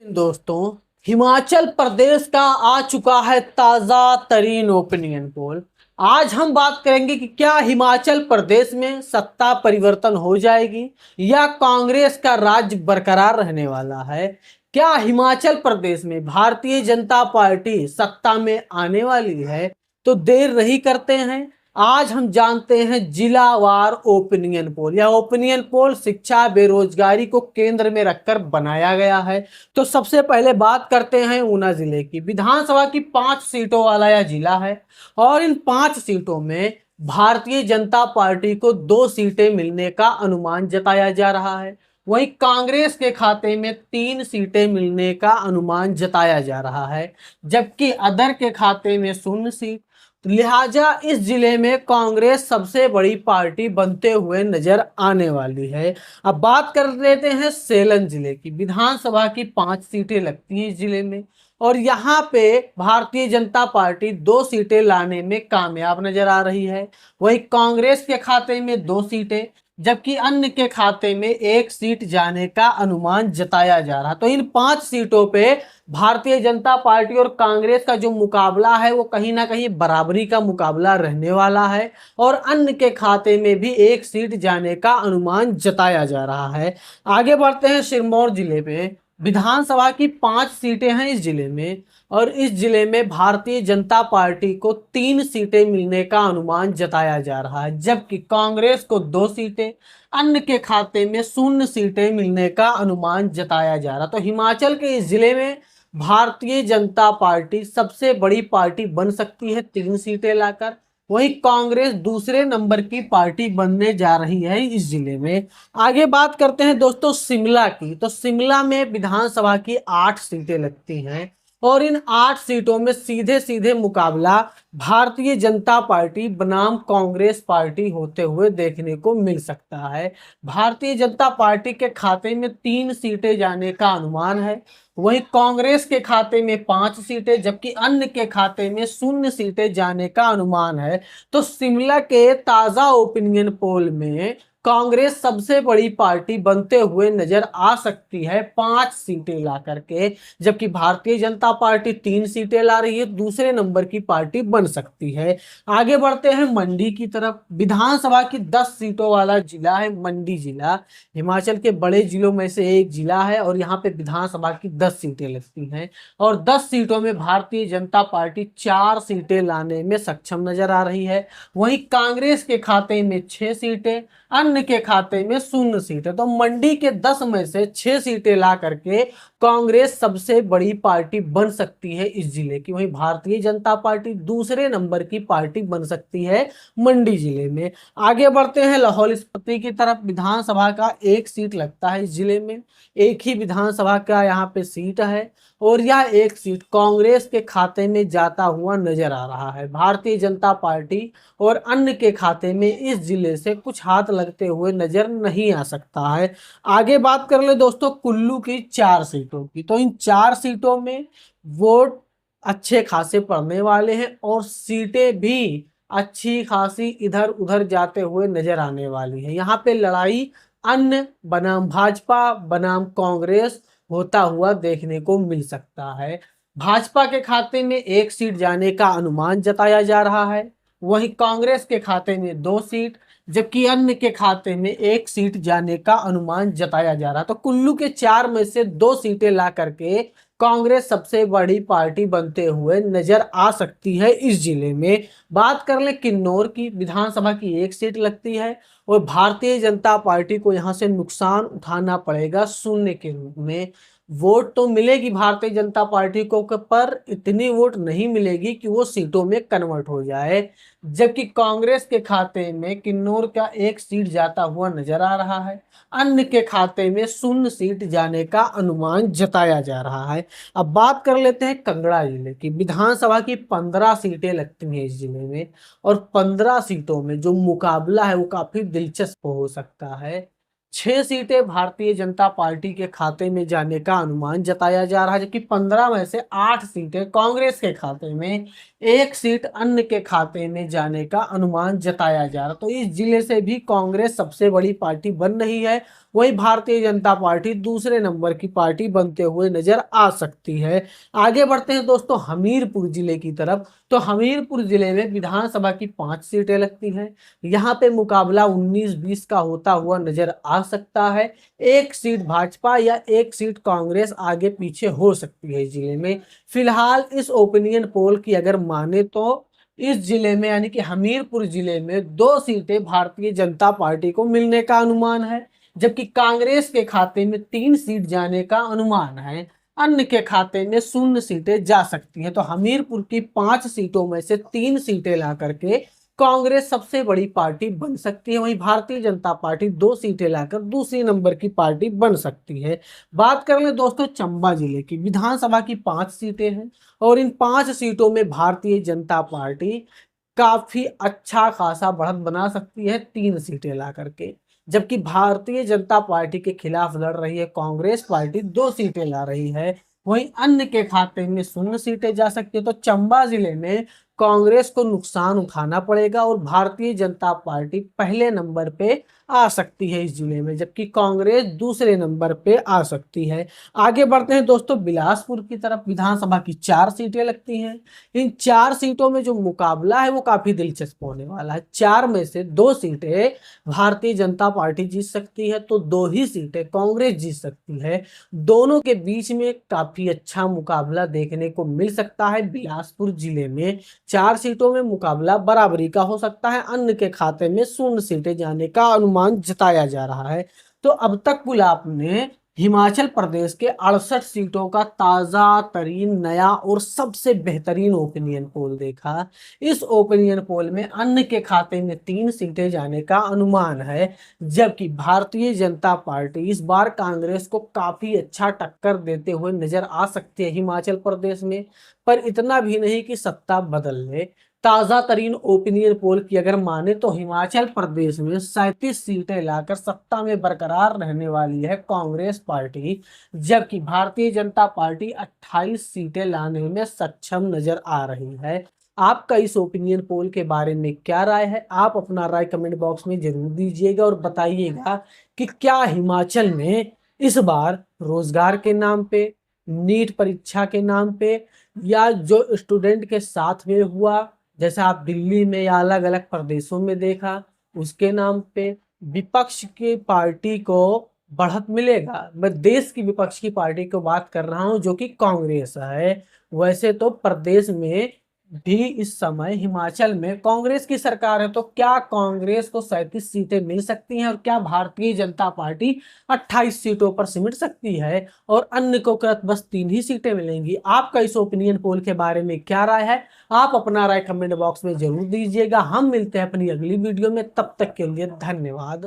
दोस्तों, हिमाचल प्रदेश का आ चुका है ताजा तरीन ओपिनियन पोल। आज हम बात करेंगे कि क्या हिमाचल प्रदेश में सत्ता परिवर्तन हो जाएगी या कांग्रेस का राज्य बरकरार रहने वाला है। क्या हिमाचल प्रदेश में भारतीय जनता पार्टी सत्ता में आने वाली है। तो देर नहीं करते हैं, आज हम जानते हैं जिलावार ओपिनियन पोल। यह ओपिनियन पोल शिक्षा बेरोजगारी को केंद्र में रखकर बनाया गया है। तो सबसे पहले बात करते हैं ऊना जिले की। विधानसभा की 5 सीटों वाला यह जिला है और इन 5 सीटों में भारतीय जनता पार्टी को 2 सीटें मिलने का अनुमान जताया जा रहा है। वहीं कांग्रेस के खाते में 3 सीटें मिलने का अनुमान जताया जा रहा है, जबकि अदर के खाते में 0 सीट। लिहाजा इस जिले में कांग्रेस सबसे बड़ी पार्टी बनते हुए नजर आने वाली है। अब बात कर लेते हैं सेलन जिले की। विधानसभा की 5 सीटें लगती हैं इस जिले में और यहाँ पे भारतीय जनता पार्टी 2 सीटें लाने में कामयाब नजर आ रही है। वहीं कांग्रेस के खाते में 2 सीटें, जबकि अन्य के खाते में 1 सीट जाने का अनुमान जताया जा रहा। तो इन 5 सीटों पे भारतीय जनता पार्टी और कांग्रेस का जो मुकाबला है वो कहीं ना कहीं बराबरी का मुकाबला रहने वाला है और अन्य के खाते में भी 1 सीट जाने का अनुमान जताया जा रहा है। आगे बढ़ते हैं सिरमौर जिले पे। विधानसभा की 5 सीटें हैं इस जिले में और इस जिले में भारतीय जनता पार्टी को 3 सीटें मिलने का अनुमान जताया जा रहा है, जबकि कांग्रेस को 2 सीटें, अन्य के खाते में 0 सीटें मिलने का अनुमान जताया जा रहा। तो हिमाचल के इस जिले में भारतीय जनता पार्टी सबसे बड़ी पार्टी बन सकती है 3 सीटें लाकर। वहीं कांग्रेस दूसरे नंबर की पार्टी बनने जा रही है इस जिले में। आगे बात करते हैं दोस्तों शिमला की। तो शिमला में विधानसभा की 8 सीटें लगती हैं और इन 8 सीटों में सीधे सीधे मुकाबला भारतीय जनता पार्टी बनाम कांग्रेस पार्टी होते हुए देखने को मिल सकता है। भारतीय जनता पार्टी के खाते में 3 सीटें जाने का अनुमान है, वहीं कांग्रेस के खाते में 5 सीटें, जबकि अन्य के खाते में 0 सीटें जाने का अनुमान है। तो शिमला के ताजा ओपिनियन पोल में कांग्रेस सबसे बड़ी पार्टी बनते हुए नजर आ सकती है 5 सीटें ला करके, जबकि भारतीय जनता पार्टी 3 सीटें ला रही है, दूसरे नंबर की पार्टी बन सकती है। आगे बढ़ते हैं मंडी की तरफ। विधानसभा की 10 सीटों वाला जिला है मंडी जिला। हिमाचल के बड़े जिलों में से एक जिला है और यहाँ पे विधानसभा की 10 सीटें लगती हैं और 10 सीटों में भारतीय जनता पार्टी 4 सीटें लाने में सक्षम नजर आ रही है। वहीं कांग्रेस के खाते में 6 सीटें, अन्य के खाते में 0 सीटें। तो मंडी के 10 में से 6 सीटें ला करके कांग्रेस सबसे बड़ी पार्टी बन सकती है इस जिले की। वहीं भारतीय जनता पार्टी दूसरे नंबर की पार्टी बन सकती है मंडी जिले में। आगे बढ़ते हैं लाहौल स्पीति की तरफ। विधानसभा का 1 सीट लगता है इस जिले में, एक ही विधानसभा का यहाँ पे सीट है और यह 1 सीट कांग्रेस के खाते में जाता हुआ नजर आ रहा है। भारतीय जनता पार्टी और अन्य के खाते में इस जिले से कुछ हाथ लगते हुए नजर नहीं आ सकता है। आगे बात कर ले दोस्तों कुल्लू की 4 सीटों की। तो इन 4 सीटों में वोट अच्छे खासे पड़ने वाले हैं और सीटें भी अच्छी खासी इधर उधर जाते हुए नजर आने वाली है। यहाँ पे लड़ाई अन्य बनाम भाजपा बनाम कांग्रेस होता हुआ देखने को मिल सकता है। भाजपा के खाते में 1 सीट जाने का अनुमान जताया जा रहा है, वहीं कांग्रेस के खाते में 2 सीट, जबकि अन्य के खाते में 1 सीट जाने का अनुमान जताया जा रहा। तो कुल्लू के 4 में से 2 सीटें ला करके कांग्रेस सबसे बड़ी पार्टी बनते हुए नजर आ सकती है इस जिले में। बात कर ले किन्नौर की। विधानसभा की 1 सीट लगती है और भारतीय जनता पार्टी को यहां से नुकसान उठाना पड़ेगा शून्य के रूप में। वोट तो मिलेगी भारतीय जनता पार्टी को, पर इतनी वोट नहीं मिलेगी कि वो सीटों में कन्वर्ट हो जाए, जबकि कांग्रेस के खाते में किन्नौर का 1 सीट जाता हुआ नजर आ रहा है, अन्य के खाते में 0 सीट जाने का अनुमान जताया जा रहा है। अब बात कर लेते हैं कांगड़ा जिले की। विधानसभा की 15 सीटें लगती हैं इस जिले में और 15 सीटों में जो मुकाबला है वो काफी दिलचस्प हो सकता है। 6 सीटें भारतीय जनता पार्टी के खाते में जाने का अनुमान जताया जा रहा है, जबकि 15 में से 8 सीटें कांग्रेस के खाते में, 1 सीट अन्य के खाते में जाने का अनुमान जताया जा रहा है। तो इस जिले से भी कांग्रेस सबसे बड़ी पार्टी बन रही है। वहीं भारतीय जनता पार्टी दूसरे नंबर की पार्टी बनते हुए नजर आ सकती है। आगे बढ़ते हैं दोस्तों हमीरपुर जिले की तरफ। तो हमीरपुर जिले में विधानसभा की 5 सीटें लगती हैं। यहाँ पे मुकाबला 19-20 का होता हुआ नजर आ सकता है। एक सीट भाजपा या एक सीट कांग्रेस आगे पीछे हो सकती है इस जिले में। फिलहाल इस ओपिनियन पोल की अगर माने तो इस जिले में यानी कि हमीरपुर जिले में 2 सीटें भारतीय जनता पार्टी को मिलने का अनुमान है, जबकि कांग्रेस के खाते में 3 सीट जाने का अनुमान है। अन्य के खाते में 0 सीटें जा सकती हैं। तो हमीरपुर की 5 सीटों में से 3 सीटें ला करके कांग्रेस सबसे बड़ी पार्टी बन सकती है। वहीं भारतीय जनता पार्टी 2 सीटें लाकर दूसरी नंबर की पार्टी बन सकती है। बात कर लें दोस्तों चंबा जिले की। विधानसभा की 5 सीटें हैं और इन 5 सीटों में भारतीय जनता पार्टी काफी अच्छा खासा बढ़त बना सकती है 3 सीटें ला करके, जबकि भारतीय जनता पार्टी के खिलाफ लड़ रही है कांग्रेस पार्टी 2 सीटें ला रही है। वहीं अन्य के खाते में 0 सीटें जा सकती है। तो चंबा जिले में कांग्रेस को नुकसान उठाना पड़ेगा और भारतीय जनता पार्टी पहले नंबर पे आ सकती है इस जिले में, जबकि कांग्रेस दूसरे नंबर पे आ सकती है। आगे बढ़ते हैं दोस्तों बिलासपुर की तरफ। विधानसभा की 4 सीटें लगती हैं। इन 4 सीटों में जो मुकाबला है वो काफी दिलचस्प होने वाला है। 4 में से 2 सीटें भारतीय जनता पार्टी जीत सकती है तो 2 ही सीटें कांग्रेस जीत सकती है। दोनों के बीच में काफी अच्छा मुकाबला देखने को मिल सकता है। बिलासपुर जिले में 4 सीटों में मुकाबला बराबरी का हो सकता है। अन्य के खाते में 0 सीटें जाने का अनुमान जताया जा रहा है। तो अब तक कुल आपने हिमाचल प्रदेश के 68 सीटों का ताजा तरीन नया और सबसे बेहतरीन ओपिनियन पोल देखा। इस ओपिनियन पोल में अन्य के खाते में 3 सीटें जाने का अनुमान है, जबकि भारतीय जनता पार्टी इस बार कांग्रेस को काफी अच्छा टक्कर देते हुए नजर आ सकती है हिमाचल प्रदेश में, पर इतना भी नहीं कि सत्ता बदल ले। ताजा तरीन ओपिनियन पोल की अगर माने तो हिमाचल प्रदेश में 37 सीटें लाकर सत्ता में बरकरार रहने वाली है कांग्रेस पार्टी, जबकि भारतीय जनता पार्टी 28 सीटें लाने में सक्षम नजर आ रही है। आपका इस ओपिनियन पोल के बारे में क्या राय है? आप अपना राय कमेंट बॉक्स में जरूर दीजिएगा और बताइएगा कि क्या हिमाचल में इस बार रोजगार के नाम पे, नीट परीक्षा के नाम पे, या जो स्टूडेंट के साथ में हुआ जैसे आप दिल्ली में या अलग अलग प्रदेशों में देखा उसके नाम पे, विपक्ष की पार्टी को बढ़त मिलेगा? मैं देश की विपक्ष की पार्टी की बात कर रहा हूं जो कि कांग्रेस है। वैसे तो प्रदेश में भी इस समय हिमाचल में कांग्रेस की सरकार है, तो क्या कांग्रेस को 37 सीटें मिल सकती हैं और क्या भारतीय जनता पार्टी 28 सीटों पर सिमट सकती है और अन्य को बस 3 ही सीटें मिलेंगी? आपका इस ओपिनियन पोल के बारे में क्या राय है? आप अपना राय कमेंट बॉक्स में जरूर दीजिएगा। हम मिलते हैं अपनी अगली वीडियो में, तब तक के लिए धन्यवाद।